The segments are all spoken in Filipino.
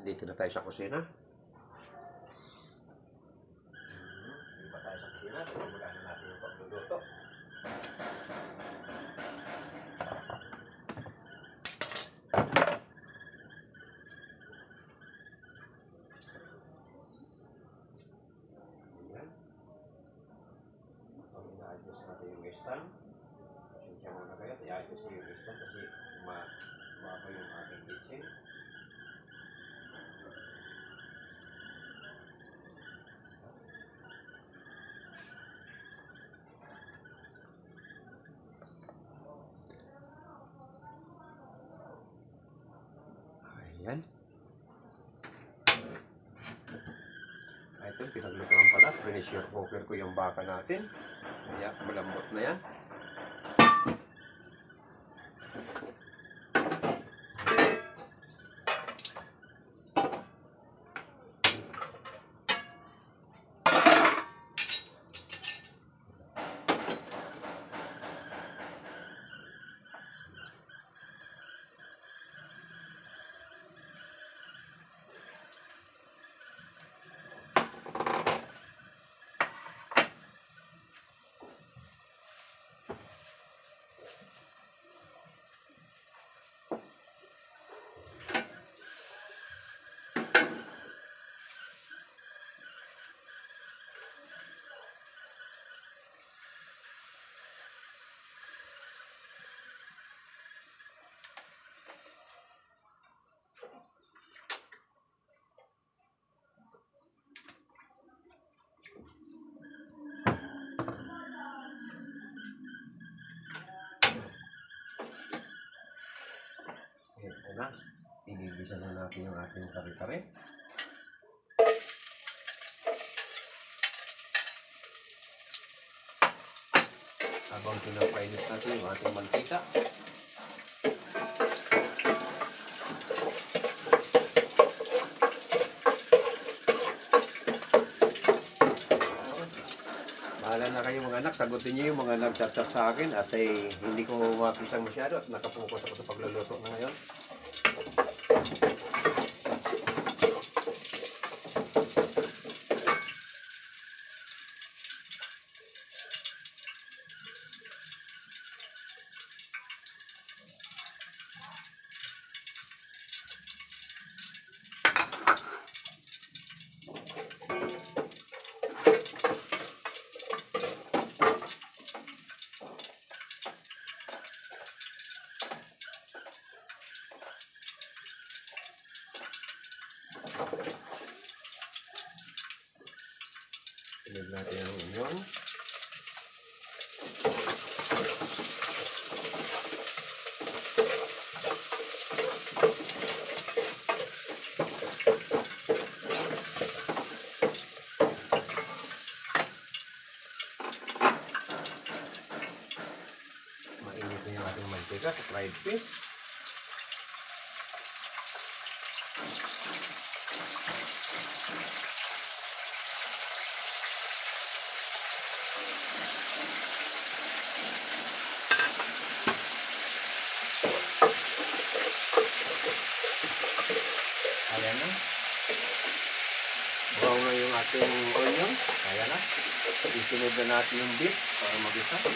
Dito na tayo sa kusina. Dito pa tayo sa kusina. Simulan na natin yung pagluluto. Ayan. So, ina-adjust natin yung stand. Pasensya muna kayo. I-adjust ko yung stand kasi umaba yung ating kitchen. Ayan. Ito, pinaglutuan pala. Pressure cooker ko yung baka natin. Kaya malambot na yan. Ito na. Igigisa na natin yung ating kare-kare. Habang pinapainit natin yung ating mantika. Bahala na kayo mga anak, sagutin niyo yung mga nag-chat-chat sa akin at hindi ko makita masyado at nakapokus ako sa pagluluto na ngayon. Sunod natin ang onion. Mainit na yung ating mantika sa fried fish. Ayan na. Brown na yung ating onion. Ayan na. Isunod na natin yung beef para mag-isa. Ayan.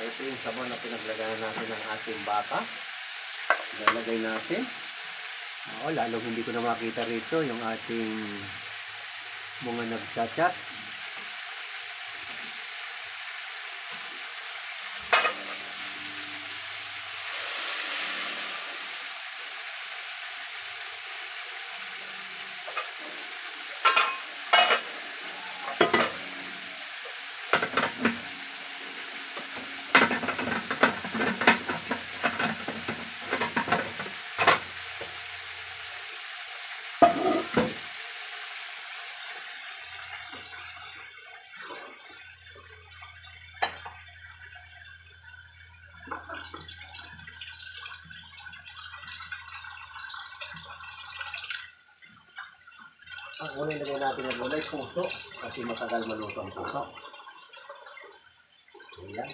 Ito yung sabaw na pinaglagayan natin ng ating baka. Ilalagay natin. Lalong hindi ko na makita rito yung ating mga nagchat-chat. Ang una ilagay natin ng gulay, puso. Kasi matagal maluto ang puso. Ayan.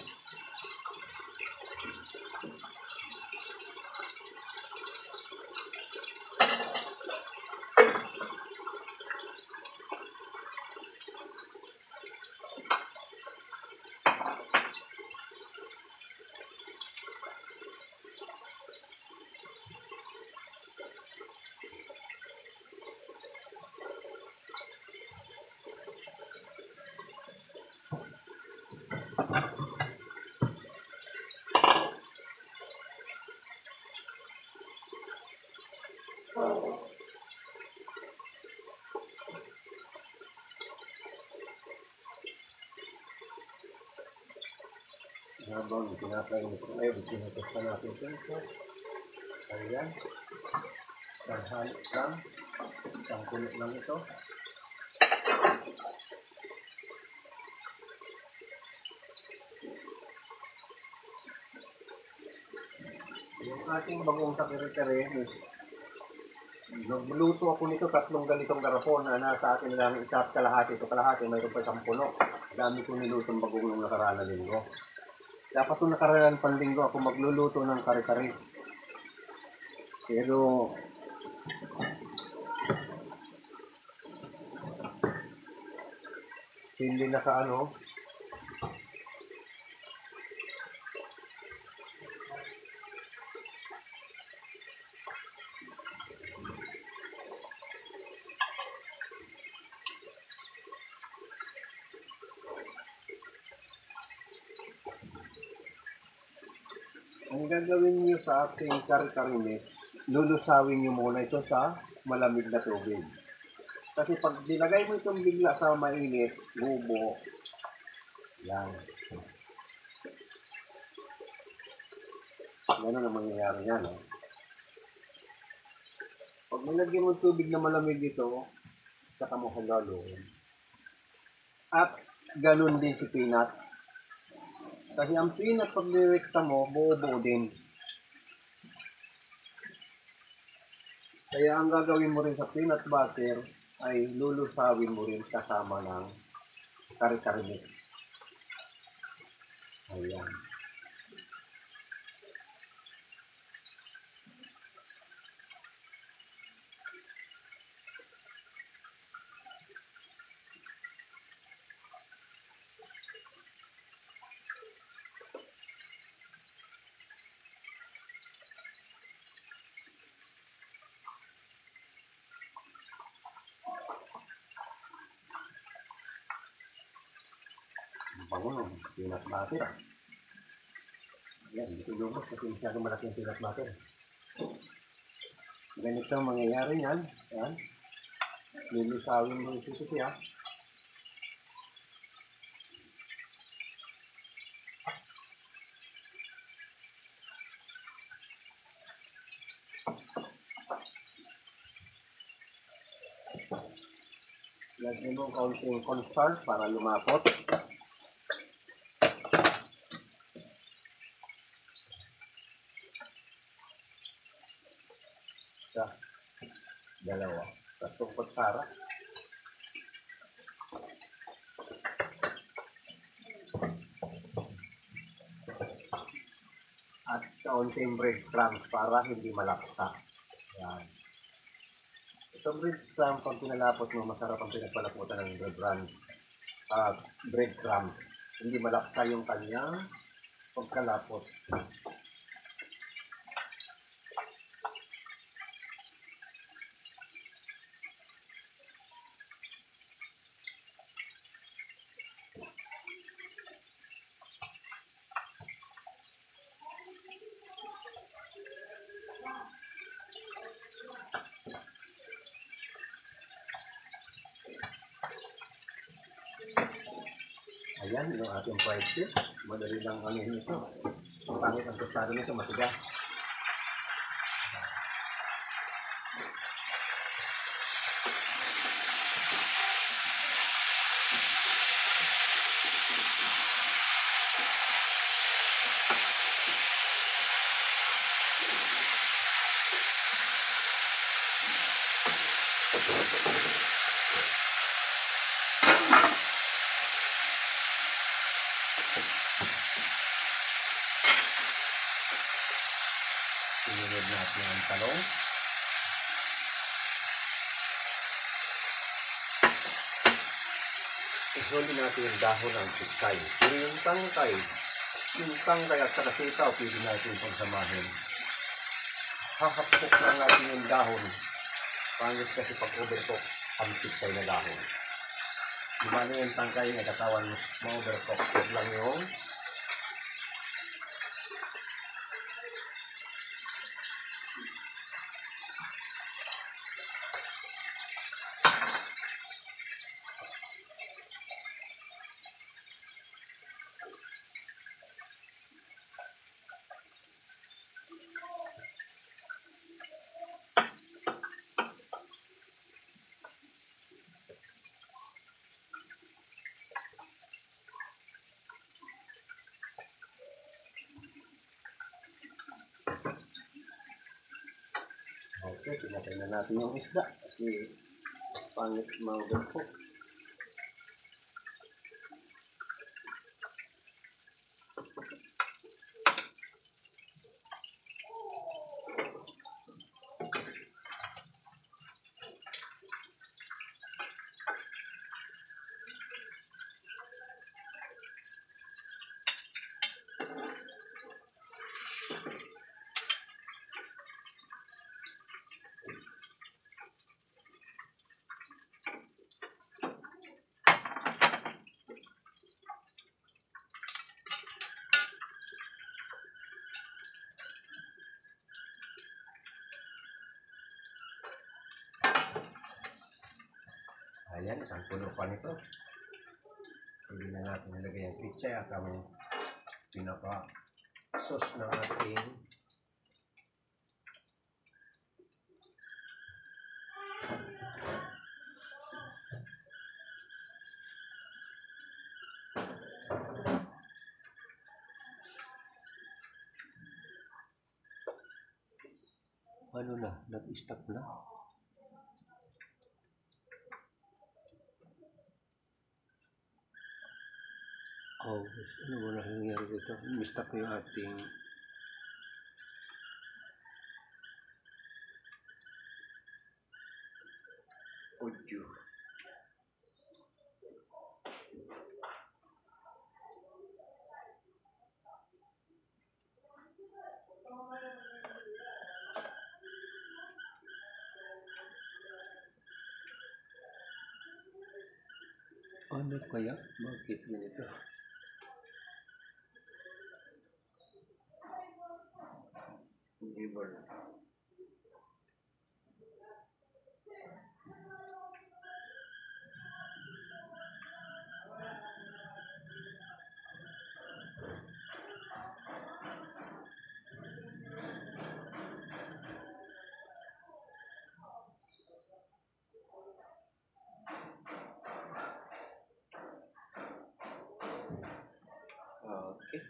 Habang tinatay nito ngayon, sinutos pa natin ito. Ayan. Isang halik lang. Isang kulit lang ito. Yung ating bagong sakere-kere, nagluto ako nito 3 ganitong garapon na nasa akin lang isa at kalahati. Ito kalahati, mayroon pa 10 puno. Dami kong nilutong bagong nung nakaraan na linggo. Dapat nung nakaraan panlinggo ako magluluto ng kare-kare. Pero hindi na sa ano. Ang gagawin niyo sa ating kare-kare mix, lulusawin niyo muna ito sa malamig na tubig. Kasi pag dilagay mo itong bigla sa mainit, bubo. Yan. Ganun ang mangyayari yan. Eh. Pag nilagyan mo tubig na malamig ito, saka mo halaluin. At ganun din si peanut. Kasi ang peanut pag direkta mo, buo-buo din. Kaya ang gagawin mo rin sa peanut butter ay lulusawin mo rin kasama ng kare-kare mix. Ayan. Bango ng peanut butter. Ayan, dito lumos kasi masyadong malaki yung peanut butter. Ganito ang mangyayari yan. Ayan. Lilusawin mo ito siya. Lagyan mo kaunting cornstarch para lumapot. Isa, dalawa, 3 kutsara. At kaunting breadcrumbs para hindi malaksa. Yan. Itong breadcrumbs, pag pinalapot mo, masarap ang pinagpalaputan ng breadcrumbs. Hindi malaksa yung kanyang pagkalapot. Ayan, yung ating fried fish. Madali lang anuhin ito. Pangit ang tostado nito, matigas. Sinunod natin ang talong. Ihuli natin yung dahon ng tangkay. Pero yung tangkay at saka sitaw, pwede natin pagsamahin. Hahapok lang natin yung dahon. Pangit kasi pag overcook ang tangkay na dahon. Diba na yung tangkay na katawan ma-overcook? Huwag lang yung okay, pinatay na natin yung isda kasi pangit ma-overcook. Ayan, isang puno pa nito. Hindi na natin nilagay ang pizza at ang pinaka-sauce ng ating ano na, nag-stop na. Oh, ano mo na nangyari dito? Stop yung ating audio. Ano kaya? Bakit ganito? Giver. Okay.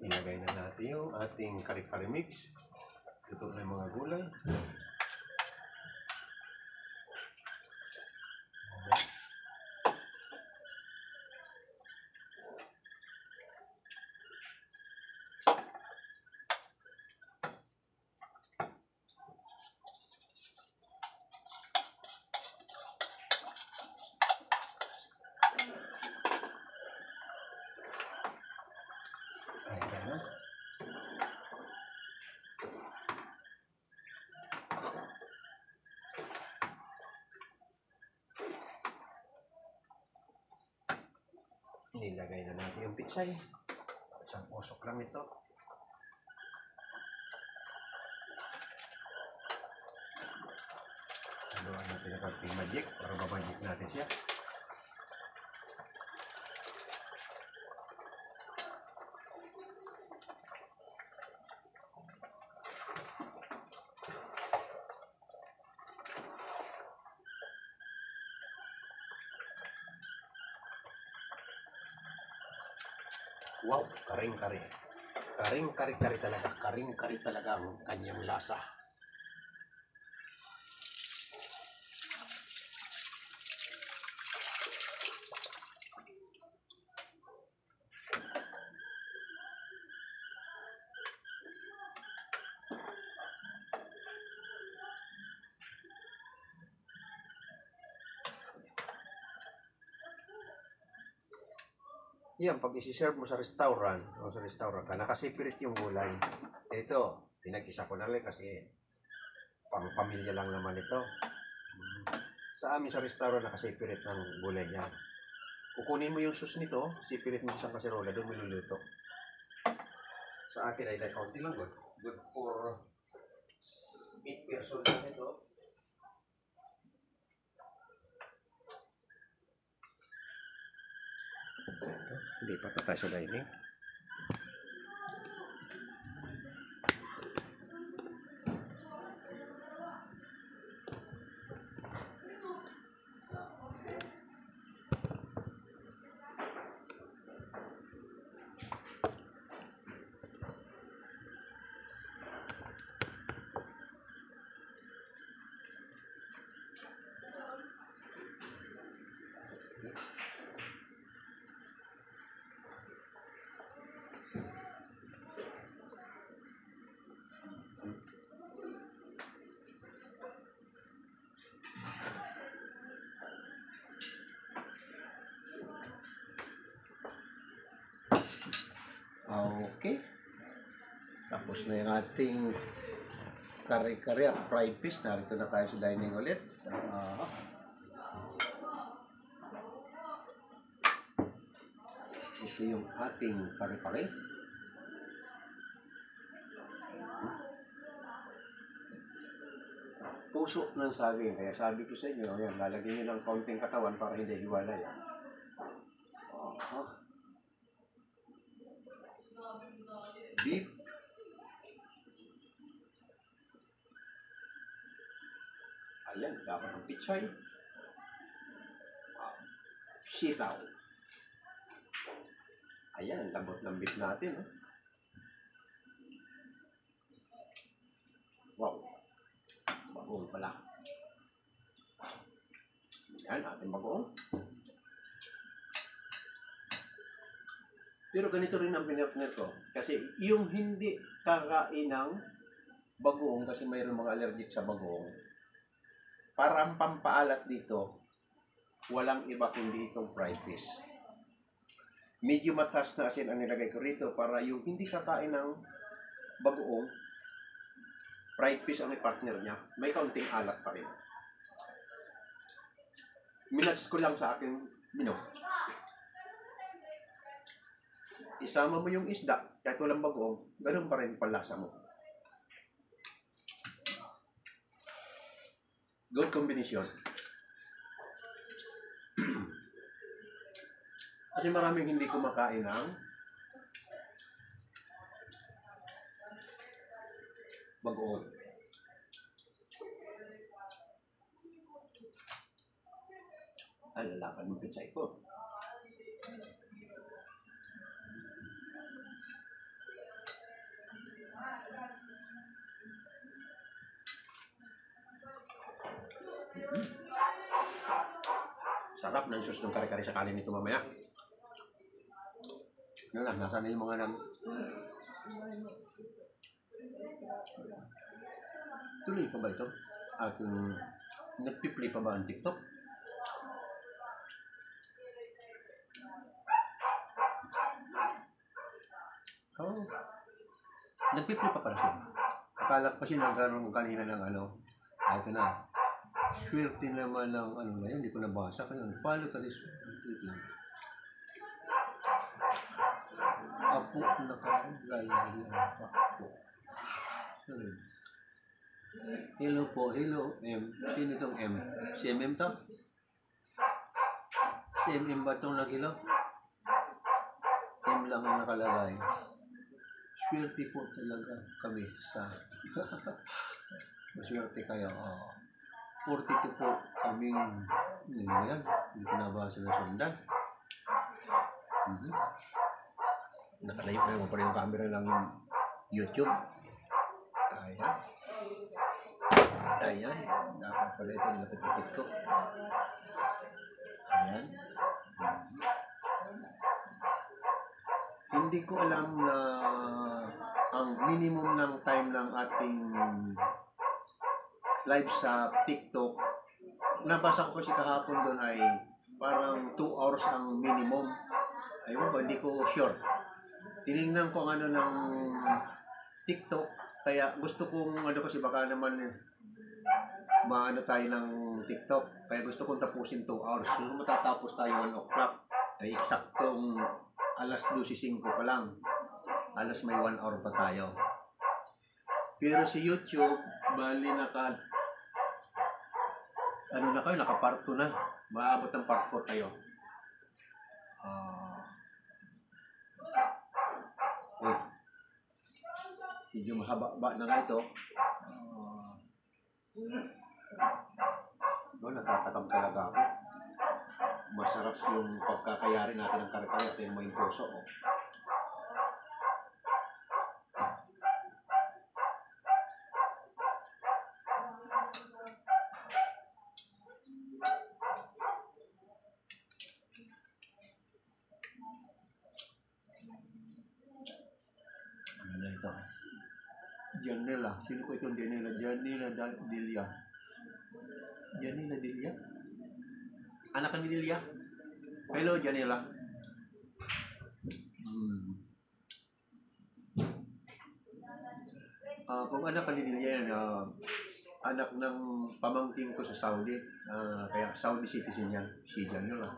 Ilagay na natin yung ating kare-kare mix. Ito na yung mga gulay. Nilagay na natin yung pitsay. Isang usok lang ito. Haluan natin ng konting magic para mamagic natin siya. Wow, karing-kari. Karing-kari-kari talaga. Karing-kari talaga ang kanyang lasa. Yan, pag isi-serve mo sa restaurant, o sa restaurant ka, nakasipirit yung gulay. Ito, pinag-isa ko na lang kasi pang pamilya lang naman ito. Sa amin sa restaurant, nakasipirit ng gulay niya. Kukunin mo yung sauce nito, sipirit mo sa kaserola, doon mo luluto. Sa akin ay kaunti lang, good for 8 person lang ito. Hindi pa tayo sa dining. Okay. Tapos na yung ating kare-kare at fried fish. Narito na tayo sa dining ulit. Ito yung ating kare-kare. Puso ng saging. Kaya sabi ko sa inyo, yan, lalagyan nyo ng kaunting katawan para hindi hiwalay. Beef. Ayan, dapat ng pichay. Sitaw. Ayan, lambot ng beef natin. Wow. Bagoong pala. Ayan, ating bagoong. Pero ganito rin ang pinirtner ko. Kasi yung hindi kakain ng bagoong, kasi mayroon mga allergic sa bagoong, parang pampaalat dito, walang iba kundi itong fried fish. Medyo mataas na asin ang nilagay ko rito para yung hindi kakain ng bagoong, fried fish ang partner niya, may kaunting alat pa rin. Minats ko lang sa aking menu. Isama mo yung isda, kahit walang bagoong, ganun pa rin palasa mo. Good combination. Kasi maraming hindi kumakain ng bagoong. Ay, lalakan mo pitsay ko. Sarap ng sauce ng kare-kare sa kanin nito mamaya. Ano na, nasa na yung mga tuloy pa ba ito? At nagpi-play pa ba ang TikTok? Oh, nagpi-play pa pala siya. Akala ko kasi nagkaroon kanina ng ito na. Swerte naman ng ano na yun, hindi ko nabasa. Kaya follow ka this. Wait lang. Pakpo nakalagay. Pakpo. Hello po, hello M. Sino itong M? Si MM to? Si MM ba itong nagilo? M lang ang nakalagay. Swerte po talaga kami sa... Maswerte kayo. 42 po kaming... Ano yan? Hindi ko nabasa ng sundan. Nakalayo na mo pa rin yung camera lang yung YouTube. Ayan. Ayan. Dapat pala ito nilapit-lapit ko. Ayan. Hindi ko alam na ang minimum ng time ng ating live sa TikTok. Nabasa ko kasi kahapon doon ay parang 2 hours ang minimum. Ayun ko, hindi ko sure. Tinignan ko ang ano ng TikTok. Kaya gusto kong ano kasi baka naman maano tayo ng TikTok. Kaya gusto kong tapusin 2 hours. Kung matatapos tayo 1 o'clock, ay eksaktong alas 12:05 pa lang. Alas may 1 hour pa tayo. Pero si YouTube, bali ano na kayo, naka-part 2 na. Maabot ng part 4 tayo. Medyo mahaba na nga ito. Natatakam talaga ako. Masarap yung pagkakayari natin ng kare-kare at yung mga imposo. Ano na ito? Janela. Sino ko itong Janela? Janela Dilia. Janela Dilia? Anak ni Dilia? Hello, Janela. Kung anak ni Dilia yan, anak ng pamangkin ko sa Saudi. Kaya Saudi citizen yan. Si Janela.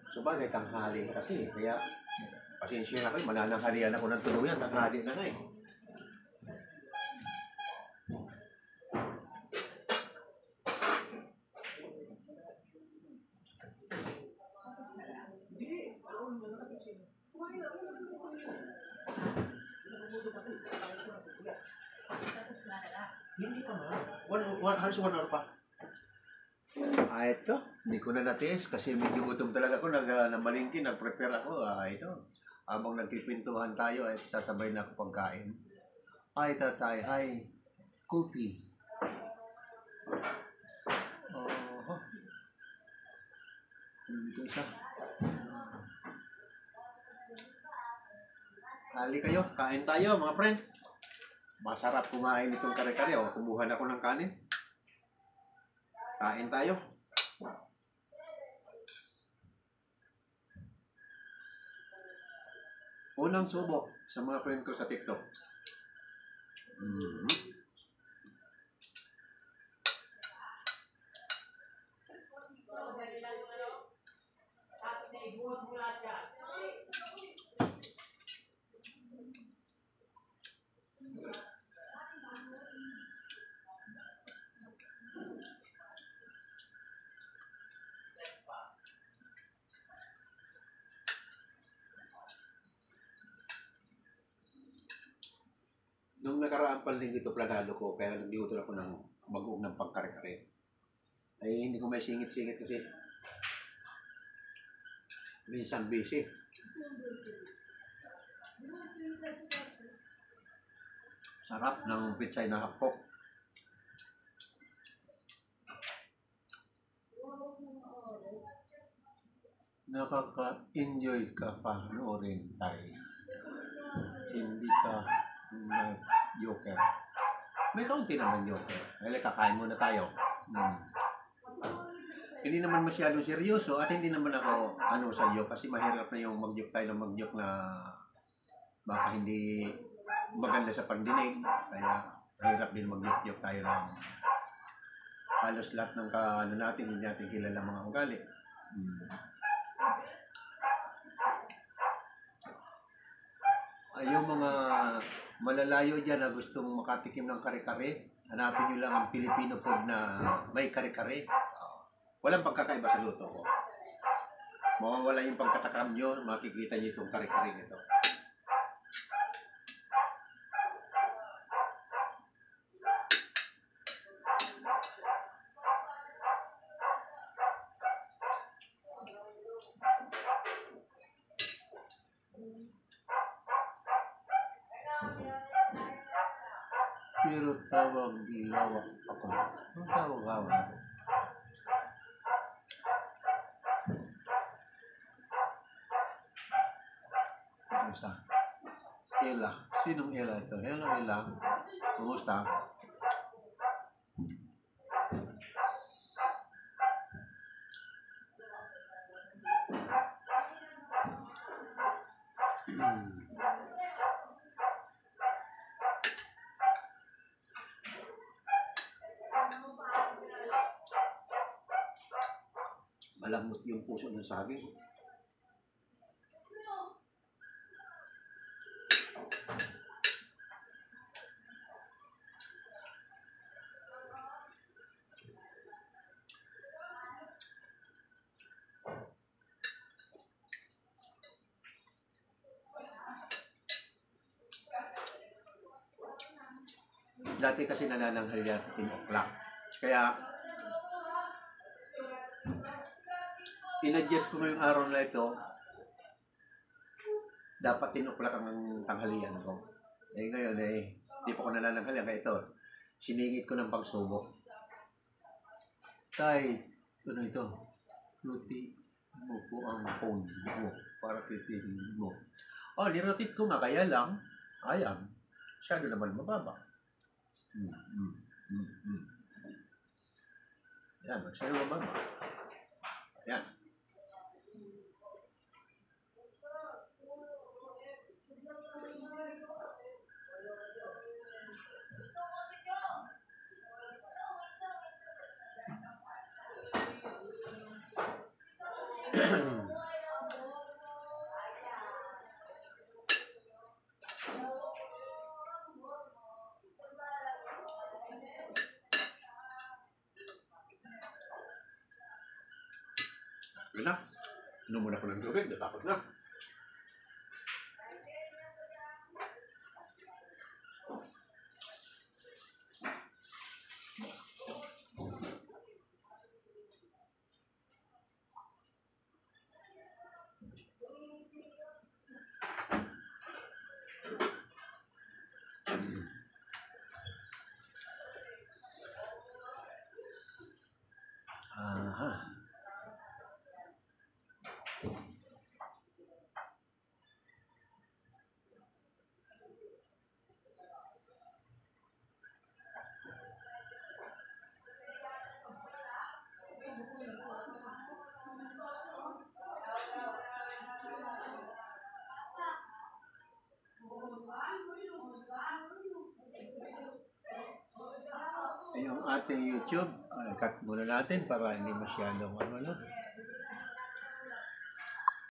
So bagay, tanghali na kasi. Kaya, pasensya na kayo, manananghalian ako ng tuluyan. Tanghali na nga eh. Hindi pa nga. Halos 1 hour pa. Ito. Hindi ko na natiis kasi medyo gutom talaga ako. Namalingki, nag-prepare ako. Ito. Habang nagkipintuhan tayo at sasabay na ako pagkain. Tatay. Hi. Coffee. Dito isa. Hali kayo. Kain tayo mga friend. Masarap kumain itong kare-kare. Kumuha na ako ng kanin. Kain tayo. Unang subo sa mga friend ko sa TikTok. Nung nakaraang panlinggo planado ko, kaya nagluto ako ng bagoong ng pangkare-kare. Ay hindi ko may singit-singit kasi minsan busy. Sarap ng pitsay na hapok. Nakaka-enjoy ka pa noorin tayo. Hindi ka joker. May kaunti naman joker. Kaya kakain muna tayo. hindi naman masyadong seryoso at hindi naman ako ano sa iyo kasi mahirap na yung mag-joke tayo ng mag-joke na baka hindi maganda sa pandinig. Kaya mahirap din mag-joke tayo ng halos lahat ng ano natin, hindi natin kilala mga ugali. Ay, yung mga malalayo dyan na gustong makatikim ng kare-kare, hanapin nyo lang ang Filipino food na may kare-kare. Walang pagkakaiba sa luto ko. Mawawala yung pagkatakam nyo, makikita nyo itong kare-kare nito. Pero tawag dilawak ako. Ang tawag-awag ako. Isa. Ella. Sinong Ella ito? Hello, Ella. Kumusta? Malambot yung puso ng saging. Dati kasi nanananghal yan 10 o'clock. Kaya, in-adjust ko ngayong araw na ito, dapat 10 o'clock ang tanghalian ko. Eh ngayon di pa ko nanananghal yan. Kaya ito, siningit ko ng pagsubok. Tay, ano ito? Luti mo po ang phone mo para pipiliin mo. Oh, nirotate ko nga, kaya lang, ayan, masyado naman mababa. Yan, masyado mababa. Yan. Yun na. Inom muna ko ng tubig, natakot na. Aha. Yung ating YouTube, cut muna natin para hindi masyadong ano.